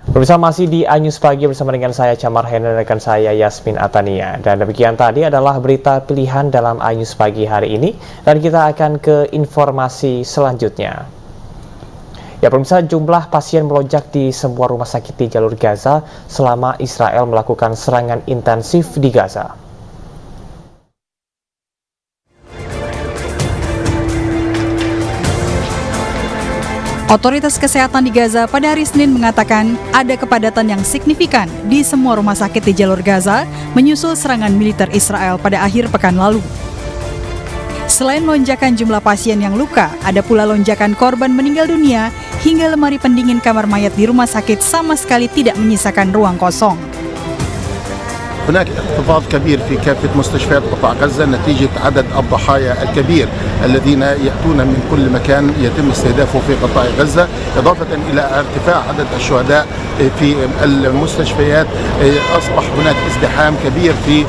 Pemirsa, masih di iNews Pagi bersama dengan saya Camar Hendra dan rekan saya Yasmin Atania. Dan demikian tadi adalah berita pilihan dalam iNews Pagi hari ini. Dan kita akan ke informasi selanjutnya. Ya pemirsa, jumlah pasien melonjak di semua rumah sakit di jalur Gaza selama Israel melakukan serangan intensif di Gaza. Otoritas Kesehatan di Gaza pada hari Senin mengatakan ada kepadatan yang signifikan di semua rumah sakit di jalur Gaza menyusul serangan militer Israel pada akhir pekan lalu. Selain lonjakan jumlah pasien yang luka, ada pula lonjakan korban meninggal dunia hingga lemari pendingin kamar mayat di rumah sakit sama sekali tidak menyisakan ruang kosong. هناك انخفاض كبير في كافة مستشفيات قطاع غزة نتيجة عدد الضحايا الكبير الذين يأتون من كل مكان يتم استهدافه في قطاع غزة، إضافة إلى ارتفاع عدد الشهداء في المستشفيات. أصبح هناك ازدحام كبير في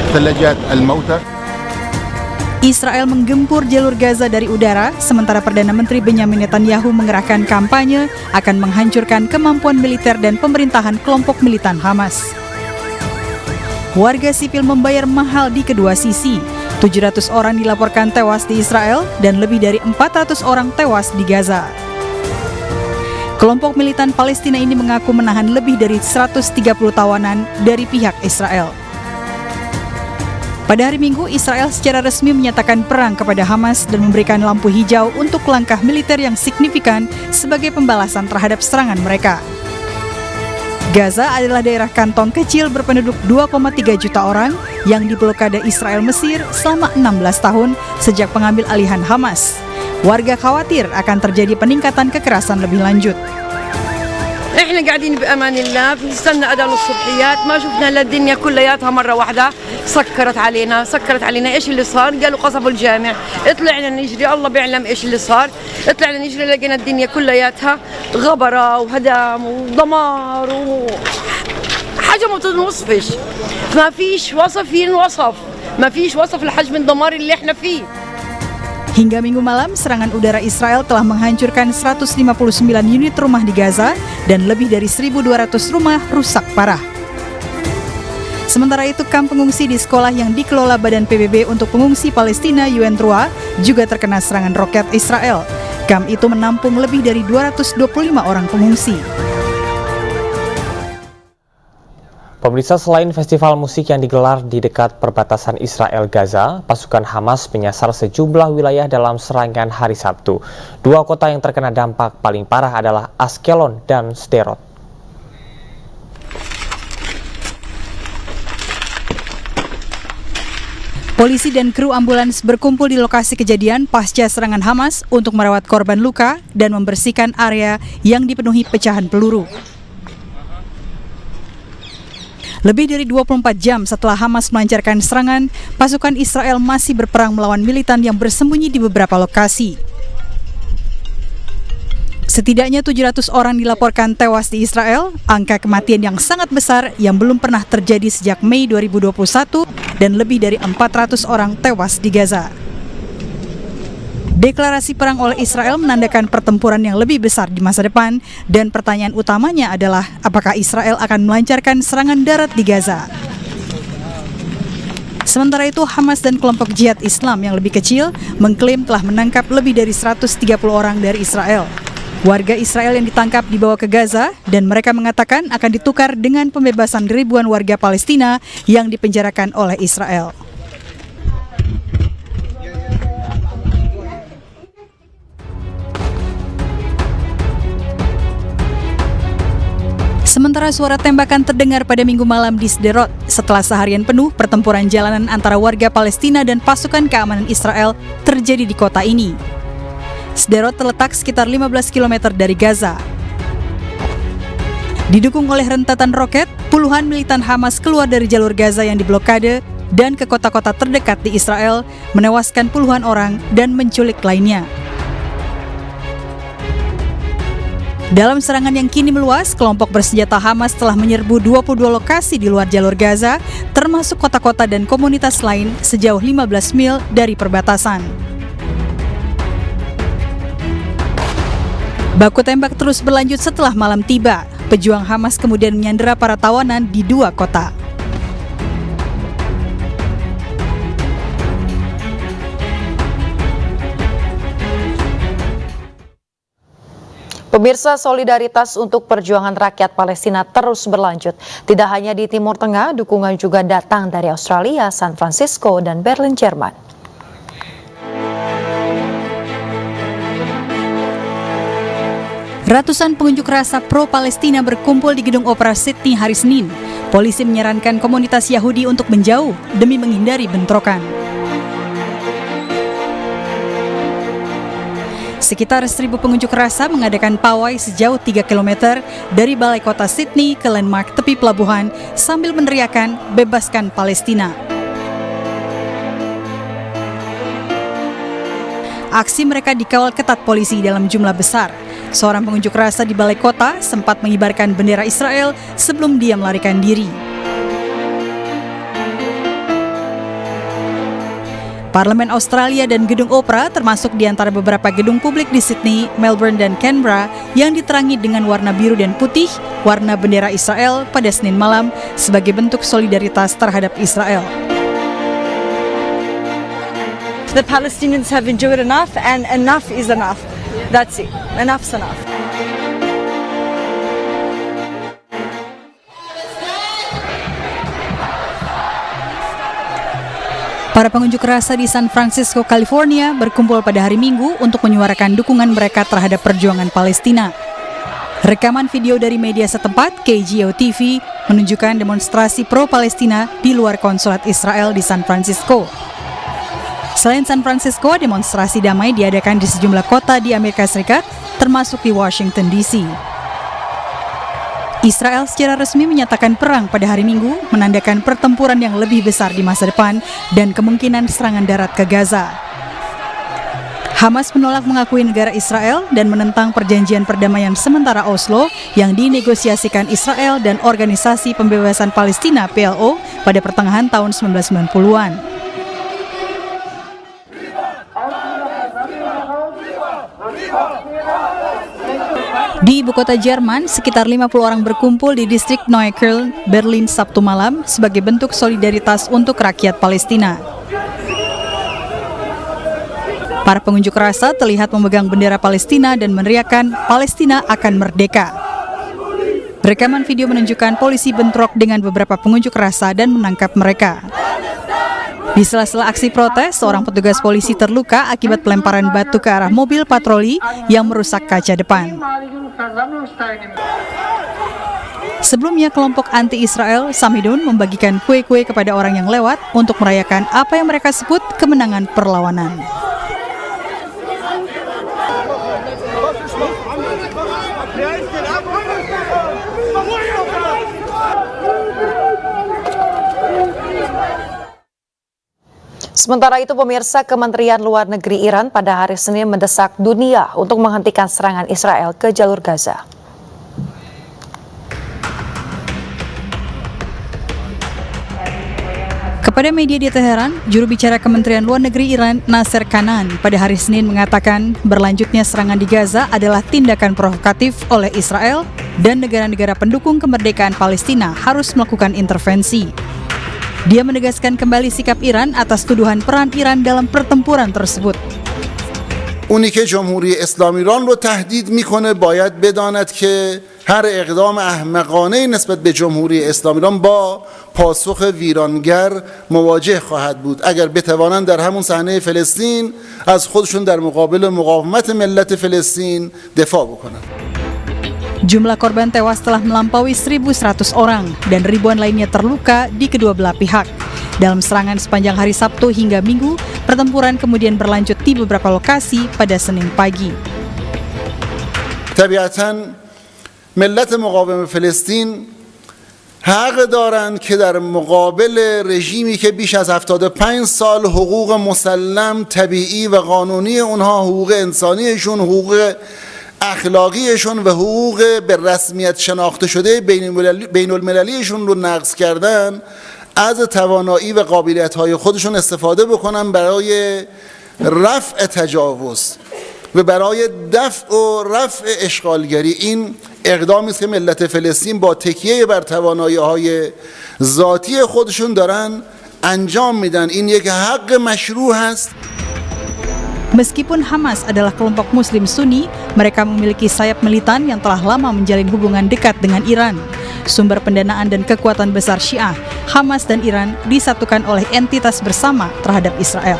ثلاجات الموتى. Israel menggempur jalur Gaza dari udara, sementara Perdana Menteri Benyamin Netanyahu mengerahkan kampanye akan menghancurkan kemampuan militer dan pemerintahan kelompok militan Hamas. Warga sipil membayar mahal di kedua sisi. 700 orang dilaporkan tewas di Israel dan lebih dari 400 orang tewas di Gaza. Kelompok militan Palestina ini mengaku menahan lebih dari 130 tawanan dari pihak Israel. Pada hari Minggu, Israel secara resmi menyatakan perang kepada Hamas dan memberikan lampu hijau untuk langkah militer yang signifikan sebagai pembalasan terhadap serangan mereka. Gaza adalah daerah kantong kecil berpenduduk 2,3 juta orang yang diblokade Israel Mesir selama 16 tahun sejak pengambil alihan Hamas. Warga khawatir akan terjadi peningkatan kekerasan lebih lanjut. احنا قاعدين بامان الله بنستنى اذان الصبحيات ما شفنا للدنيا كلياتها مره واحده سكرت علينا ايش اللي صار قالوا قصفوا الجامع طلعنا نجري الله بيعلم ايش اللي صار طلعنا نجري لقينا الدنيا كلياتها غبره وهدم ودمار حاجه ما تنوصفش ما فيش وصف ينوصف ما فيش وصف لحجم الدمار اللي احنا فيه. Hingga Minggu malam, serangan udara Israel telah menghancurkan 159 unit rumah di Gaza dan lebih dari 1.200 rumah rusak parah. Sementara itu, kamp pengungsi di sekolah yang dikelola Badan PBB untuk Pengungsi Palestina UNRWA juga terkena serangan roket Israel. Kamp itu menampung lebih dari 225 orang pengungsi. Pemirsa, selain festival musik yang digelar di dekat perbatasan Israel-Gaza, pasukan Hamas menyasar sejumlah wilayah dalam serangan hari Sabtu. Dua kota yang terkena dampak paling parah adalah Ashkelon dan Sderot. Polisi dan kru ambulans berkumpul di lokasi kejadian pasca serangan Hamas untuk merawat korban luka dan membersihkan area yang dipenuhi pecahan peluru. Lebih dari 24 jam setelah Hamas melancarkan serangan, pasukan Israel masih berperang melawan militan yang bersembunyi di beberapa lokasi. Setidaknya 700 orang dilaporkan tewas di Israel, angka kematian yang sangat besar yang belum pernah terjadi sejak Mei 2021, dan lebih dari 400 orang tewas di Gaza. Deklarasi perang oleh Israel menandakan pertempuran yang lebih besar di masa depan, dan pertanyaan utamanya adalah apakah Israel akan melancarkan serangan darat di Gaza. Sementara itu, Hamas dan kelompok jihad Islam yang lebih kecil mengklaim telah menangkap lebih dari 130 orang dari Israel. Warga Israel yang ditangkap dibawa ke Gaza dan mereka mengatakan akan ditukar dengan pembebasan ribuan warga Palestina yang dipenjarakan oleh Israel. Sementara suara tembakan terdengar pada Minggu malam di Sderot setelah seharian penuh pertempuran jalanan antara warga Palestina dan pasukan keamanan Israel terjadi di kota ini. Sderot terletak sekitar 15 km dari Gaza. Didukung oleh rentatan roket, puluhan militan Hamas keluar dari jalur Gaza yang diblokade dan ke kota-kota terdekat di Israel, menewaskan puluhan orang dan menculik lainnya. Dalam serangan yang kini meluas, kelompok bersenjata Hamas telah menyerbu 22 lokasi di luar jalur Gaza, termasuk kota-kota dan komunitas lain sejauh 15 mil dari perbatasan. Baku tembak terus berlanjut setelah malam tiba. Pejuang Hamas kemudian menyandera para tawanan di 2 kota. Pemirsa, solidaritas untuk perjuangan rakyat Palestina terus berlanjut. Tidak hanya di Timur Tengah, dukungan juga datang dari Australia, San Francisco, dan Berlin, Jerman. Ratusan pengunjuk rasa pro-Palestina berkumpul di Gedung Opera Sydney hari Senin. Polisi menyarankan komunitas Yahudi untuk menjauh demi menghindari bentrokan. Sekitar 1.000 pengunjuk rasa mengadakan pawai sejauh 3 km dari balai kota Sydney ke landmark tepi pelabuhan sambil meneriakan "Bebaskan Palestina". Aksi mereka dikawal ketat polisi dalam jumlah besar. Seorang pengunjuk rasa di balai kota sempat mengibarkan bendera Israel sebelum dia melarikan diri. Parlemen Australia dan Gedung Opera termasuk di antara beberapa gedung publik di Sydney, Melbourne, dan Canberra yang diterangi dengan warna biru dan putih, warna bendera Israel pada Senin malam sebagai bentuk solidaritas terhadap Israel. The Palestinians have endured enough, and enough is enough. That's it. Enough's enough. Para pengunjuk rasa di San Francisco, California berkumpul pada hari Minggu untuk menyuarakan dukungan mereka terhadap perjuangan Palestina. Rekaman video dari media setempat, KGO TV, menunjukkan demonstrasi pro-Palestina di luar konsulat Israel di San Francisco. Selain San Francisco, demonstrasi damai diadakan di sejumlah kota di Amerika Serikat, termasuk di Washington, D.C. Israel secara resmi menyatakan perang pada hari Minggu, menandakan pertempuran yang lebih besar di masa depan dan kemungkinan serangan darat ke Gaza. Hamas menolak mengakui negara Israel dan menentang perjanjian perdamaian sementara Oslo yang dinegosiasikan Israel dan Organisasi Pembebasan Palestina PLO pada pertengahan tahun 1990-an. Di ibu kota Jerman, sekitar 50 orang berkumpul di distrik Neukölln, Berlin Sabtu malam sebagai bentuk solidaritas untuk rakyat Palestina. Para pengunjuk rasa terlihat memegang bendera Palestina dan meneriakkan "Palestina akan merdeka". Rekaman video menunjukkan polisi bentrok dengan beberapa pengunjuk rasa dan menangkap mereka. Di sela-sela aksi protes, seorang petugas polisi terluka akibat pelemparan batu ke arah mobil patroli yang merusak kaca depan. Sebelumnya, kelompok anti-Israel Samidun membagikan kue-kue kepada orang yang lewat untuk merayakan apa yang mereka sebut kemenangan perlawanan. Sementara itu, pemirsa, Kementerian Luar Negeri Iran pada hari Senin mendesak dunia untuk menghentikan serangan Israel ke jalur Gaza. Kepada media di Teheran, juru bicara Kementerian Luar Negeri Iran, Nasser Kanan, pada hari Senin mengatakan berlanjutnya serangan di Gaza adalah tindakan provokatif oleh Israel dan negara-negara pendukung kemerdekaan Palestina harus melakukan intervensi. Dia menegaskan kembali sikap Iran atas tuduhan peran Iran dalam pertempuran tersebut. اونی که جمهوری اسلامی ایران رو تهدید میکنه باید بداند که هر اقدام احمقانه نسبت به جمهوری اسلامی ایران با پاسخ ویرانگر مواجه خواهد بود اگر بتوانند در همون صحنه فلسطین از خودشون در مقابل مقاومت ملت فلسطین دفاع بکنند. Jumlah korban tewas telah melampaui 1.100 orang dan ribuan lainnya terluka di kedua belah pihak. Dalam serangan sepanjang hari Sabtu hingga Minggu, pertempuran kemudian berlanjut di beberapa lokasi pada Senin pagi. طبیعتاً ملت مقاوم فلسطین حق دارند که در مقابل رژیمی که بیش از 75 سال حقوق مسلم طبیعی و قانونی اونها، حقوق انسانیشون، حقوق اخلاقیشون و حقوق به رسمیت شناخته شده بین المللیشون رو نقض کردن، از توانایی و قابلیت‌های خودشون استفاده بکنن برای رفع تجاوز و برای دفع و رفع اشغالگری این اقدامی است که ملت فلسطین با تکیه بر توانایی‌های ذاتی خودشون دارن انجام میدن. این یک حق مشروع است. Meskipun Hamas adalah kelompok Muslim Sunni, mereka memiliki sayap militan yang telah lama menjalin hubungan dekat dengan Iran. Sumber pendanaan dan kekuatan besar Syiah, Hamas dan Iran disatukan oleh entitas bersama terhadap Israel.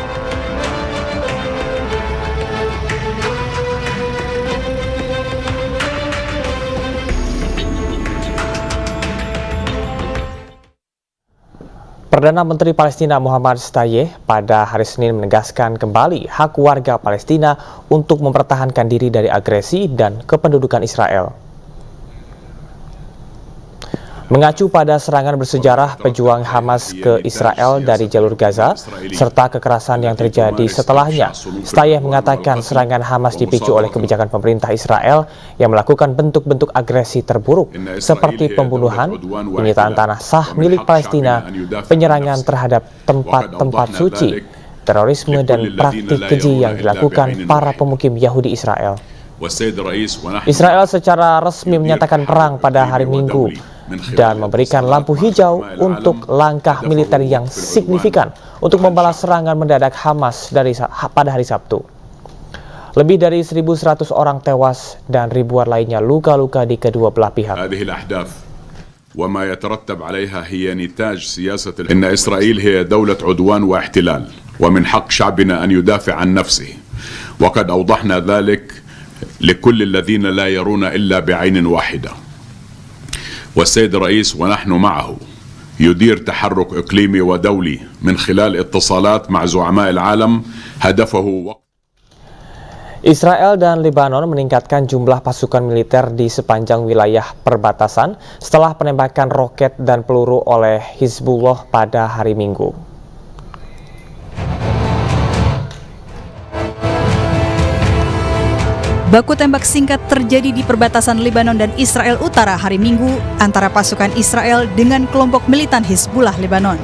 Perdana Menteri Palestina Muhammad Shtayyeh pada hari Senin menegaskan kembali hak warga Palestina untuk mempertahankan diri dari agresi dan kependudukan Israel. Mengacu pada serangan bersejarah pejuang Hamas ke Israel dari jalur Gaza, serta kekerasan yang terjadi setelahnya, Shtayyeh mengatakan serangan Hamas dipicu oleh kebijakan pemerintah Israel yang melakukan bentuk-bentuk agresi terburuk, seperti pembunuhan, penyitaan tanah sah milik Palestina, penyerangan terhadap tempat-tempat suci, terorisme, dan praktik keji yang dilakukan para pemukim Yahudi Israel. Israel secara resmi menyatakan perang pada hari Minggu dan memberikan lampu hijau untuk langkah militer yang signifikan untuk membalas serangan mendadak Hamas pada hari Sabtu. Lebih dari 1.100 orang tewas dan ribuan lainnya luka-luka di kedua belah pihak. وما يترتب عليها هي نتاج سياسة إن إسرائيل هي دولة عدوان واحتلال ومن حق شعبنا أن يدافع عن نفسه وقد أوضحنا ذلك لكل الذين لا يرون إلا بعين واحدة والسيد الرئيس ونحن معه يدير تحرك إقليمي ودولي من خلال اتصالات مع زعماء العالم هدفه Israel dan Lebanon meningkatkan jumlah pasukan militer di sepanjang wilayah perbatasan setelah penembakan roket dan peluru oleh Hizbullah pada hari Minggu. Baku tembak singkat terjadi di perbatasan Lebanon dan Israel Utara hari Minggu antara pasukan Israel dengan kelompok militan Hizbullah Lebanon.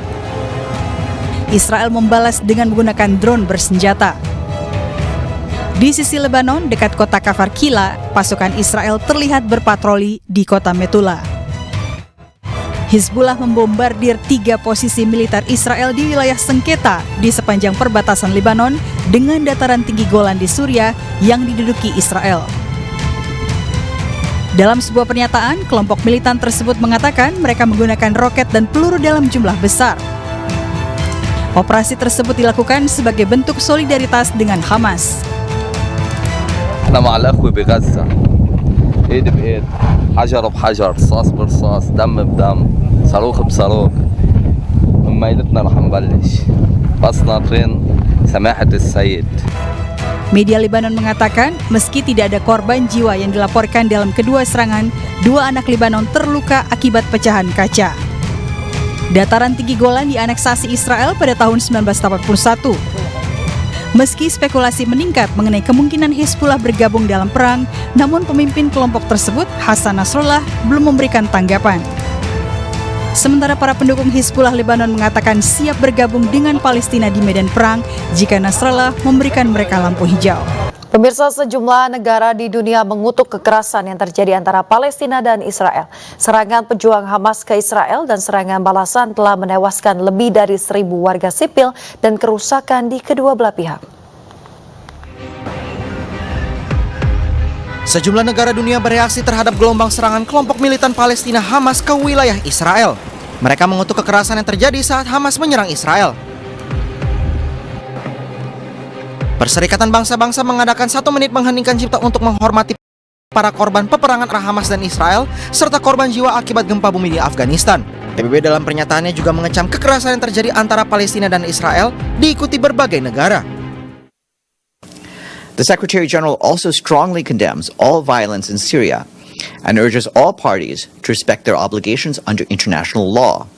Israel membalas dengan menggunakan drone bersenjata. Di sisi Lebanon, dekat kota Kafar Kila, pasukan Israel terlihat berpatroli di kota Metula. Hizbullah membombardir 3 posisi militer Israel di wilayah sengketa di sepanjang perbatasan Lebanon dengan dataran tinggi Golan di Suriah yang diduduki Israel. Dalam sebuah pernyataan, kelompok militan tersebut mengatakan mereka menggunakan roket dan peluru dalam jumlah besar. Operasi tersebut dilakukan sebagai bentuk solidaritas dengan Hamas. احنا مع الاخوه بغزه ايد بايد حجر بحجر رصاص برصاص دم بدم صاروخ بصاروخ من ميلتنا رح نبلش بس ناطرين سماحه السيد. Media Lebanon mengatakan meski tidak ada korban jiwa yang dilaporkan dalam kedua serangan, 2 anak Lebanon terluka akibat pecahan kaca. Dataran tinggi Golan dianeksasi Israel pada tahun 1981. Meski spekulasi meningkat mengenai kemungkinan Hizbullah bergabung dalam perang, namun pemimpin kelompok tersebut, Hassan Nasrallah, belum memberikan tanggapan. Sementara para pendukung Hizbullah Lebanon mengatakan siap bergabung dengan Palestina di medan perang jika Nasrallah memberikan mereka lampu hijau. Pemirsa, sejumlah negara di dunia mengutuk kekerasan yang terjadi antara Palestina dan Israel. Serangan pejuang Hamas ke Israel dan serangan balasan telah menewaskan lebih dari 1.000 warga sipil dan kerusakan di kedua belah pihak. Sejumlah negara dunia bereaksi terhadap gelombang serangan kelompok militan Palestina Hamas ke wilayah Israel. Mereka mengutuk kekerasan yang terjadi saat Hamas menyerang Israel. Perserikatan Bangsa-Bangsa mengadakan 1 menit mengheningkan cipta untuk menghormati para korban peperangan antara Hamas dan Israel, serta korban jiwa akibat gempa bumi di Afghanistan. PBB dalam pernyataannya juga mengecam kekerasan yang terjadi antara Palestina dan Israel diikuti berbagai negara. The Secretary General also strongly condemns all violence in Syria and urges all parties to respect their obligations under international law.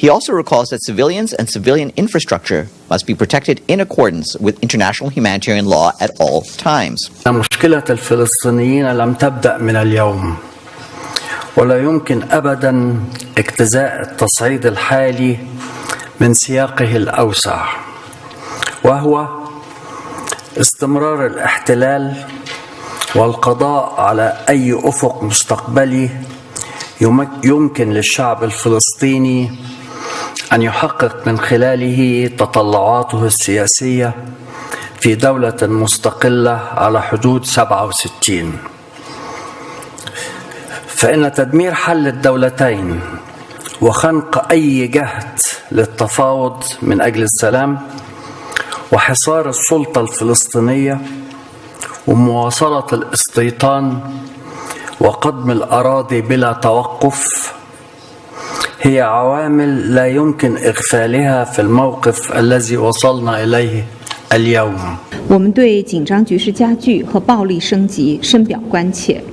He also recalls that civilians and civilian infrastructure must be protected in accordance with international humanitarian law at all times. مشكلة الفلسطينيين لم تبدأ من اليوم ولا يمكن أبدا اجتزاء التصعيد الحالي من سياقه الأوسع وهو استمرار الاحتلال والقضاء على أي أفق مستقبلي يمكن للشعب الفلسطيني أن يحقق من خلاله تطلعاته السياسية في دولة مستقلة على حدود 67. فإن تدمير حل الدولتين وخنق أي جهد للتفاوض من أجل السلام وحصار السلطة الفلسطينية ومواصلة الاستيطان وقضم الأراضي بلا توقف هي عوامل لا يمكن إغفالها في الموقف الذي وصلنا إليه اليوم. 我们对紧张局势加剧和暴力升级深表关切。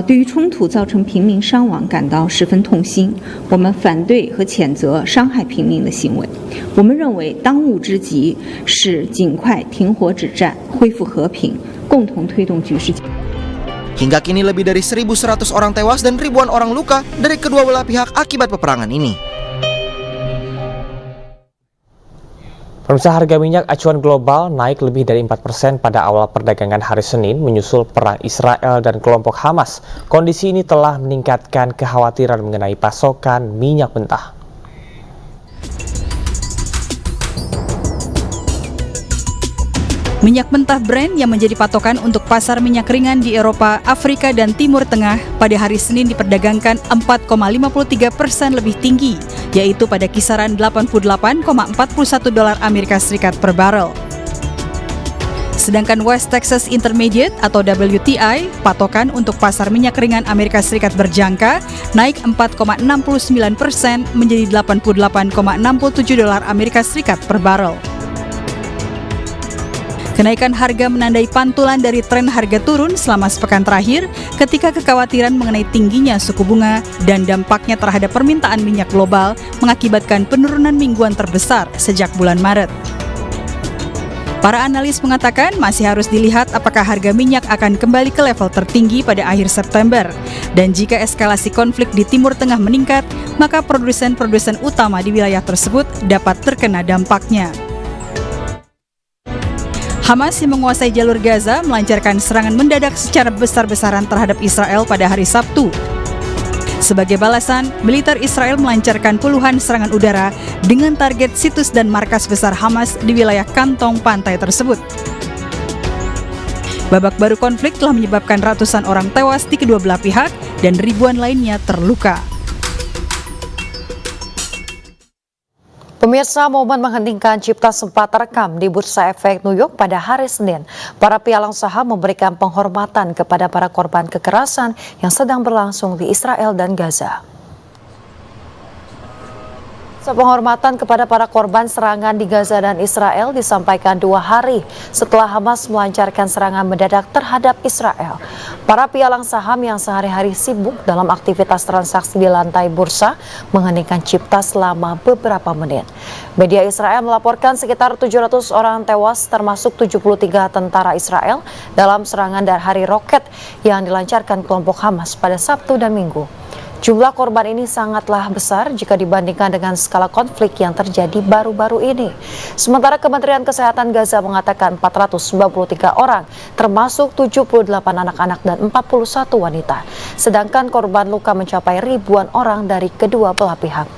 对于冲突造成平民伤亡感到十分痛心，我们反对和谴责伤害平民的行为。我们认为当务之急是尽快停火止战，恢复和平，共同推动局势。 Hingga kini lebih dari 1.100 orang tewas dan ribuan orang luka dari kedua belah pihak akibat peperangan ini. Pemirsa, harga minyak acuan global naik lebih dari 4% pada awal perdagangan hari Senin menyusul perang Israel dan kelompok Hamas. Kondisi ini telah meningkatkan kekhawatiran mengenai pasokan minyak mentah. Minyak mentah Brent yang menjadi patokan untuk pasar minyak ringan di Eropa, Afrika, dan Timur Tengah pada hari Senin diperdagangkan 4,53% lebih tinggi, yaitu pada kisaran $88,41 Amerika Serikat per barel. Sedangkan West Texas Intermediate atau WTI, patokan untuk pasar minyak ringan Amerika Serikat berjangka, naik 4,69% menjadi $88,67 Amerika Serikat per barel. Kenaikan harga menandai pantulan dari tren harga turun selama sepekan terakhir ketika kekhawatiran mengenai tingginya suku bunga dan dampaknya terhadap permintaan minyak global mengakibatkan penurunan mingguan terbesar sejak bulan Maret. Para analis mengatakan masih harus dilihat apakah harga minyak akan kembali ke level tertinggi pada akhir September. Dan jika eskalasi konflik di Timur Tengah meningkat, maka produsen-produsen utama di wilayah tersebut dapat terkena dampaknya. Hamas yang menguasai jalur Gaza melancarkan serangan mendadak secara besar-besaran terhadap Israel pada hari Sabtu. Sebagai balasan, militer Israel melancarkan puluhan serangan udara dengan target situs dan markas besar Hamas di wilayah kantong pantai tersebut. Babak baru konflik telah menyebabkan ratusan orang tewas di kedua belah pihak dan ribuan lainnya terluka. Pemirsa, momen mengheningkan cipta sempat terekam di Bursa Efek New York pada hari Senin. Para pialang saham memberikan penghormatan kepada para korban kekerasan yang sedang berlangsung di Israel dan Gaza. Penghormatan kepada para korban serangan di Gaza dan Israel disampaikan 2 hari setelah Hamas melancarkan serangan mendadak terhadap Israel. Para pialang saham yang sehari-hari sibuk dalam aktivitas transaksi di lantai bursa mengheningkan cipta selama beberapa menit. Media Israel melaporkan sekitar 700 orang tewas termasuk 73 tentara Israel dalam serangan dari hari roket yang dilancarkan kelompok Hamas pada Sabtu dan Minggu. Jumlah korban ini sangatlah besar jika dibandingkan dengan skala konflik yang terjadi baru-baru ini. Sementara Kementerian Kesehatan Gaza mengatakan 493 orang, termasuk 78 anak-anak dan 41 wanita. Sedangkan korban luka mencapai ribuan orang dari kedua belah pihak.